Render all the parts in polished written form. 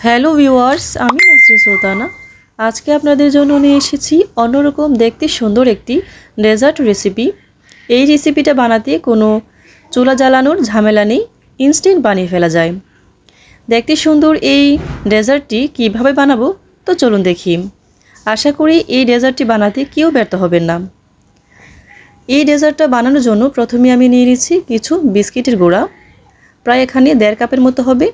Hello viewers, আমি নাসরিন সুলতানা। আজকে আপনাদের জন্য নিয়ে এসেছি অন্যরকম দেখতে সুন্দর একটি ডেজার্ট রেসিপি। এই রেসিপিটা বানাতে কোনো চুলা জ্বালানোর ঝামেলা নেই, ইনস্ট্যান্ট বানিয়ে ফেলা যায়। দেখতে সুন্দর এই ডেজার্টটি কিভাবে বানাবো তো চলুন দেখি। আশা করি এই ডেজার্টটি বানাতে কেউ ব্যর্থ হবেন না। এই ডেজার্টটা বানানোর জন্য প্রথমে আমি নিয়ে নিচ্ছি কিছু বিস্কিটের গুঁড়া, প্রায় এখানে 1.5 কাপের মতো হবে।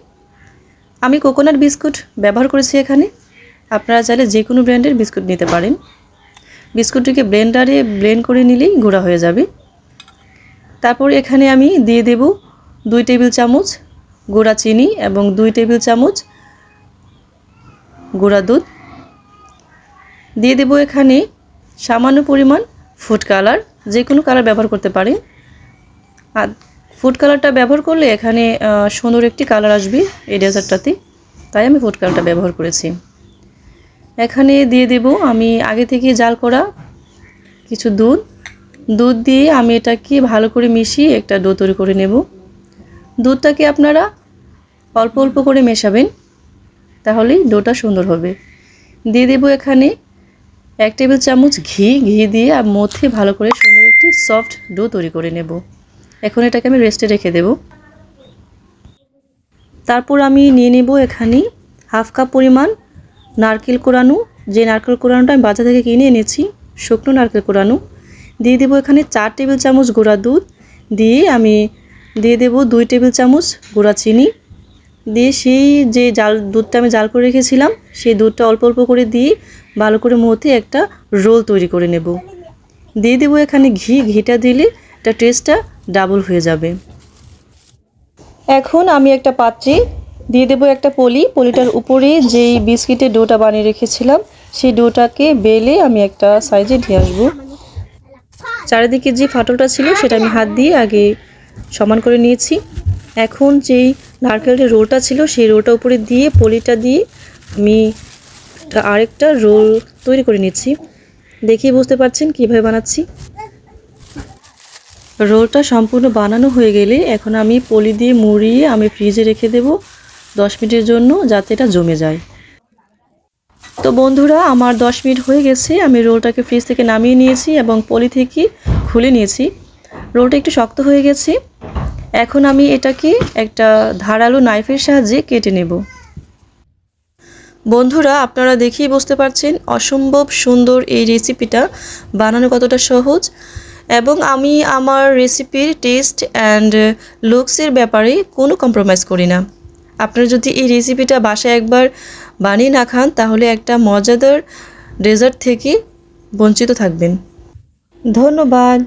আমি কোকোনাট বিস্কুট ব্যবহার করেছি এখানে। আপনারা চাইলে যে কোনো ব্র্যান্ডের বিস্কুট নিতে পারেন। বিস্কুটটিকে ব্লেন্ডারে ব্লেন্ড করে নিলেই গুঁড়া হয়ে যাবে। তারপর এখানে আমি দিয়ে দেব 2 টেবিল চামচ গুঁড়া চিনি এবং 2 টেবিল চামচ গুঁড়া দুধ। দিয়ে দেব এখানে সামান্য পরিমাণ ফুড কালার, যে কোনো কালার ব্যবহার করতে পারেন। আর ফুড কালারটা ব্যবহার করলে এখানে সুন্দর একটি কালার আসবে এই ডেজার্টটাতে, তাই আমি ফুড কালারটা ব্যবহার করেছি। এখানে দিয়ে দেব আমি আগে থেকে জাল করা কিছু দুধ দিয়ে আমি এটাকে ভালো করে মিশিয়ে একটা ডো তৈরি করে নেব। দুধটাকে আপনারা অল্প অল্প করে মেশাবেন, তাহলেই ডোটা সুন্দর হবে। দিয়ে দেব এখানে 1 টেবিল চামচ ঘি দিয়ে আর মধ্যে ভালো করে সুন্দর একটি সফট ডো তৈরি করে নেব। এখন এটাকে আমি রেস্টে রেখে দেব। তারপর আমি নিয়ে নেব এখানে 1/2 কাপ পরিমাণ নারকেল কোরানো। যে নারকেল কোরানোটা আমি বাজার থেকে কিনে এনেছি, শুকনো নারকেল কোরানো। দিয়ে দেব এখানে 4 টেবিল চামচ গুঁড়া দুধ, দিয়ে আমি দিয়ে দেব 2 টেবিল চামচ গুঁড়া চিনি। দিয়ে সেই যে দুধটা আমি জাল করে রেখেছিলাম সেই দুধটা অল্প অল্প করে দিয়ে ভালো করে মধ্যে একটা রোল তৈরি করে নেব। দিয়ে দেব এখানে ঘিটা দিলে এটা টেস্টটা ডাবল হয়ে যাবে। এখন আমি একটা পাত্রে দিয়ে দেব একটা পলিটার উপরে যেই বিস্কিটের ডোটা বানিয়ে রেখেছিলাম সেই ডোটাকে বেলে আমি একটা সাইজে নিয়ে আসবো। চারিদিকে যে ফাটলটা ছিল সেটা আমি হাত দিয়ে আগে সমান করে নিয়েছি। এখন যেই নারকেলের রোলটা ছিল সেই রোলটা উপরে দিয়ে পলিটা দিয়ে আমি আরেকটা রোল তৈরি করে নিচ্ছি। দেখেই বুঝতে পারছেন কীভাবে বানাচ্ছি। রোলটা সম্পূর্ণ বানানো হয়ে গেলে এখন আমি পলি দিয়ে মুড়িয়ে আমি ফ্রিজে রেখে দেব 10 মিনিটের জন্য, যাতে এটা জমে যায়। তো বন্ধুরা, আমার 10 মিনিট হয়ে গেছে। আমি রোলটাকে ফ্রিজ থেকে নামিয়ে নিয়েছি এবং পলি থেকে খুলে নিয়েছি। রোলটা একটু শক্ত হয়ে গেছে। এখন আমি এটাকে একটা ধারালো নাইফের সাহায্যে কেটে নেব। বন্ধুরা, আপনারা দেখেই বুঝতে পারছেন অসম্ভব সুন্দর এই রেসিপিটা বানানো কতটা সহজ, এবং আমি আমার রেসিপির টেস্ট অ্যান্ড লুকসের ব্যাপারে কোনো কম্প্রোমাইজ করি না। আপনারা যদি এই রেসিপিটা বাসায় একবার বানিয়ে না খান তাহলে একটা মজাদার ডেজার্ট থেকে বঞ্চিত থাকবেন। ধন্যবাদ।